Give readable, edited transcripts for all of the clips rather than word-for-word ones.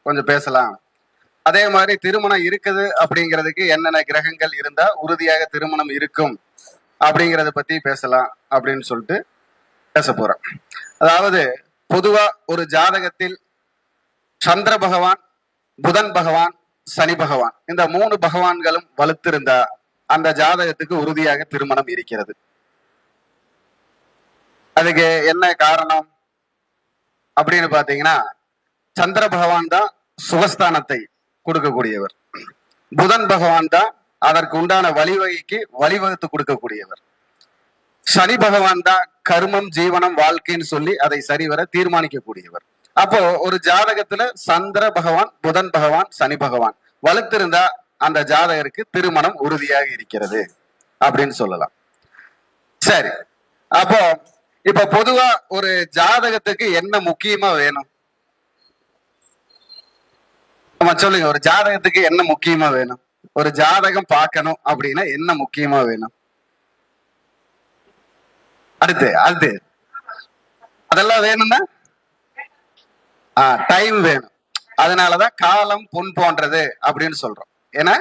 கொஞ்சம் பேசலாம். அதே மாதிரி திருமணம் இருக்குது அப்படிங்கிறதுக்கு என்னென்ன கிரகங்கள் இருந்தா உறுதியாக திருமணம் இருக்கும் அப்படிங்கிறத பத்தி பேசலாம் அப்படின்னு சொல்லிட்டு பேச போறோம். அதாவது பொதுவா ஒரு ஜாதகத்தில் சந்திர பகவான், புதன் பகவான், சனி பகவான் இந்த 3 பகவான்களும் வலுத்திருந்தா அந்த ஜாதகத்துக்கு உறுதியாக திருமணம் இருக்கிறது. அதுக்கு என்ன காரணம் அப்படின்னு பாத்தீங்கன்னா, சந்திர பகவான் தான் சுகஸ்தானத்தை கொடுக்கக்கூடியவர், புதன் பகவான் தான் அதற்கு உண்டான வழிவகைக்கு வழிவகுத்து கொடுக்கக்கூடியவர், சனி பகவான் தான் கர்மம் ஜீவனம் வாழ்க்கைன்னு சொல்லி அதை சரிவர தீர்மானிக்கக்கூடியவர். அப்போ ஒரு ஜாதகத்துல சந்திர பகவான், புதன் பகவான், சனி பகவான் வலுத்திருந்தா அந்த ஜாதகருக்கு திருமணம் உறுதியாக இருக்கிறது அப்படின்னு சொல்லலாம். சரி, அப்போ இப்ப பொதுவா ஒரு ஜாதகத்துக்கு என்ன முக்கியமா வேணும்? நம்ம சொல்லுங்க, ஒரு ஜாதகத்துக்கு என்ன முக்கியமா வேணும்? ஒரு ஜாதகம் பார்க்கணும் அப்படின்னா என்ன முக்கியமா வேணும்? அடுத்து அடுத்து அதெல்லாம் வேணும்னா டைம் வேணும். அதனாலதான் காலம் பொன் போன்றது அப்படின்னு சொல்றோம். ஏன்னா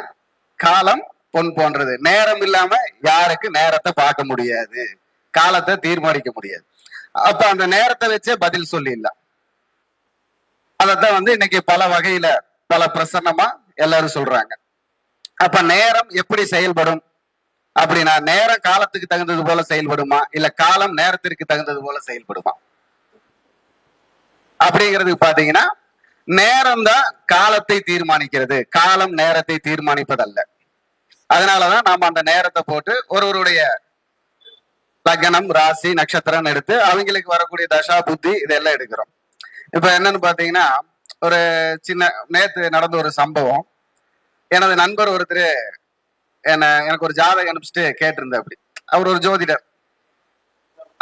காலம் பொன் போன்றது. நேரம் இல்லாம யாருக்கு நேரத்தை பார்க்க முடியாது, காலத்தை தீர்மானிக்க முடியாது. அப்ப அந்த நேரத்தை வச்சே பதில் சொல்லிடலாம். அதத்தான் இன்னைக்கு பல வகையில பல பிரசன்னமா எல்லாரும் சொல்றாங்க. அப்ப நேரம் எப்படி செயல்படும் அப்படின்னா, நேரம் காலத்துக்கு தகுந்தது போல செயல்படுமா, இல்ல காலம் நேரத்திற்கு தகுந்தது போல செயல்படுமா அப்படிங்கிறதுக்கு பாத்தீங்கன்னா, நேரம் தான் காலத்தை தீர்மானிக்கிறது, காலம் நேரத்தை தீர்மானிப்பதல்ல. அதனாலதான் நாம அந்த நேரத்தை போட்டு ஒருவருடைய லக்னம், ராசி, நட்சத்திரம் எடுத்து அவங்களுக்கு வரக்கூடிய தசா புத்தி இதெல்லாம் எடுக்கிறோம். இப்ப என்னன்னு பாத்தீங்கன்னா, ஒரு சின்ன நேத்து நடந்த ஒரு சம்பவம். எனது நண்பர் ஒருத்தர் எனக்கு ஒரு ஜாதகம் அனுப்பிச்சுட்டு கேட்டிருந்த. அப்படி அவர் ஒரு ஜோதிடர்.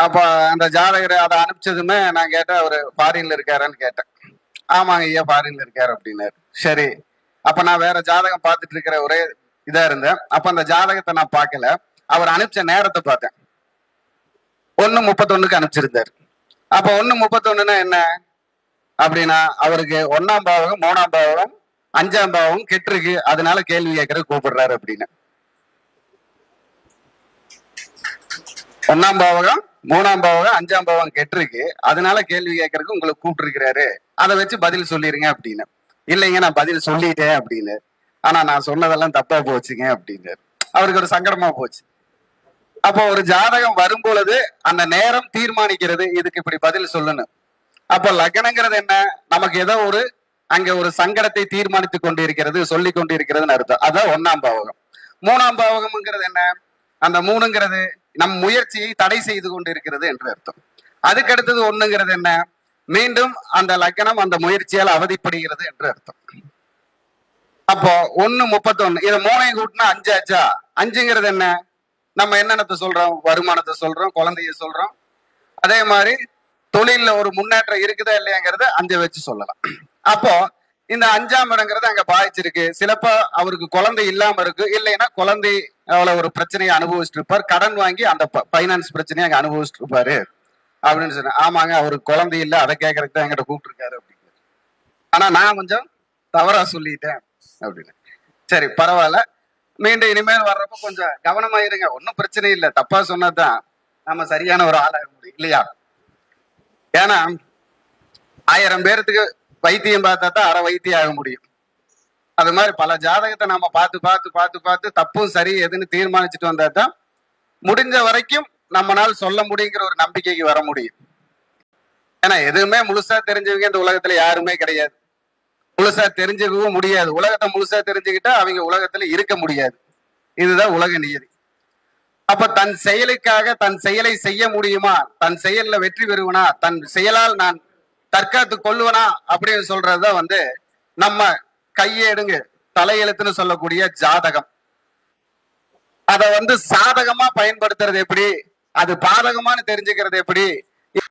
அப்ப அந்த ஜாதகரை அதை அனுப்பிச்சதுமே நான் கேட்டேன், அவர் ஃபாரின்ல இருக்காருன்னு கேட்டேன். ஆமாங்க ஐயா, ஃபாரின்ல இருக்காரு அப்படின்னாரு. சரி, அப்ப நான் வேற ஜாதகம் பார்த்துட்டு இருக்கிற ஒரே இதா இருந்தேன். அப்ப அந்த ஜாதகத்தை நான் பார்க்கல, அவர் அனுப்பிச்ச நேரத்தை பார்த்தேன். 1:31 அனுப்பிச்சிருந்தாரு. அப்ப 1:31 என்ன அப்படின்னா, அவருக்கு 1ஆம் பாவகம், 3ஆம் பாவகம், 5ஆம் பாவகம் கெட்டிருக்கு, அதனால கேள்வி கேட்கற கூப்பிடுறாரு அப்படின்னு. 1ஆம் பாவகம், 3ஆம் பாவகம், 5ஆம் பாவகம் கெட்டிருக்கு, அதனால கேள்வி கேட்கறதுக்கு உங்களுக்கு கூப்பிட்டு இருக்கிறாரு, அதை வச்சு பதில் சொல்லிருங்க அப்படின்னு. இல்லைங்க, நான் பதில் சொல்லிட்டேன் அப்படின்னு. ஆனா நான் சொன்னதெல்லாம் தப்பா போச்சுங்க அப்படின்னு. அவருக்கு ஒரு சங்கடமா போச்சு. அப்போ ஒரு ஜாதகம் வரும் பொழுது அந்த நேரம் தீர்மானிக்கிறது, இதுக்கு இப்படி பதில் சொல்லணும். அப்ப லக்னங்கிறது என்ன, நமக்கு ஏதோ ஒரு அங்க ஒரு சங்கடத்தை தீர்மானித்து கொண்டு இருக்கிறது, சொல்லி கொண்டு இருக்கிறதுன்னு அர்த்தம். அதான் 1ஆம் பாவகம். 3ஆம் பாவகம்ங்கிறது என்ன, அந்த 3ங்கிறது நம் முயற்சியை தடை செய்து கொண்டு இருக்கிறது என்று அர்த்தம். அதுக்கு அடுத்தது 1ங்கிறது என்ன, மீண்டும் அந்த லக்னம் அந்த முயற்சியால் அவதிப்படுகிறது என்று அர்த்தம். அப்போ 1:31 இதை 3ஐயும் கூட்டினா 5 ஆச்சா. 5ங்கிறது என்ன, நம்ம என்னென்னத்தை சொல்றோம், வருமானத்தை சொல்றோம், குழந்தைய சொல்றோம். அதே மாதிரி தொழில ஒரு முன்னேற்றம் இருக்குதா இல்லையாங்கிறத 5 வச்சு சொல்லலாம். அப்போ இந்த 5ஆம் இடங்கிறது அங்க பாதிச்சிருக்கு. சிலப்பா அவருக்கு குழந்தை இல்லாம இருக்கு, இல்லைன்னா குழந்தை அவ்வளவு ஒரு பிரச்சனையை அனுபவிச்சுட்டு இருப்பார், கடன் வாங்கி அந்த பைனான்ஸ் பிரச்சனையை அங்க அனுபவிச்சுட்டு இருப்பாரு அப்படின்னு சொன்னேன். ஆமாங்க, அவருக்கு குழந்தை இல்லை, அதை கேட்கறதுக்கு தான் என்கிட்ட கூப்பிட்டு இருக்காரு அப்படின்னு. ஆனா நான் கொஞ்சம் தவறா சொல்லிட்டேன் அப்படின்னு. சரி, பரவாயில்ல, மீண்டும் இனிமேல் வர்றப்ப கொஞ்சம் கவனமா இருங்க, ஒன்னும் பிரச்சனை இல்லை, தப்பா சொன்னதான் நம்ம சரியான ஒரு ஆளாக முடியும் இல்லையா? ஏன்னா 1000 பேர்த்துக்கு வைத்தியம் பார்த்தா தான் அரை வைத்தியம் ஆக முடியும். அது மாதிரி பல ஜாதகத்தை நம்ம பார்த்து பார்த்து பார்த்து பார்த்து தப்பும் சரி எதுன்னு தீர்மானிச்சுட்டு வந்தா தான் முடிஞ்ச வரைக்கும் நம்மளால் சொல்ல முடியுங்கிற ஒரு நம்பிக்கைக்கு வர முடியும். ஏன்னா எதுவுமே முழுசா தெரிஞ்சவங்க இந்த உலகத்துல யாருமே கிடையாது, முழுசா தெரிஞ்சுக்கவும் முடியாது. உலகத்தை முழுசா தெரிஞ்சுக்கிட்டா அவங்க உலகத்துல இருக்க முடியாது. இதுதான் உலக நியதி. அப்ப தன் செயலுக்காக தன் செயலை செய்ய முடியுமா, தன் செயல்ல வெற்றி பெறுவனா, தன் செயலால் நான் தற்காத்து கொள்ளுவனா அப்படின்னு சொல்றதுதான் நம்ம கையேடுங்க தலையெழுத்துன்னு சொல்லக்கூடிய ஜாதகம். அத சாதகமா பயன்படுத்துறது எப்படி, அது பாதகமானு தெரிஞ்சுக்கிறது எப்படி,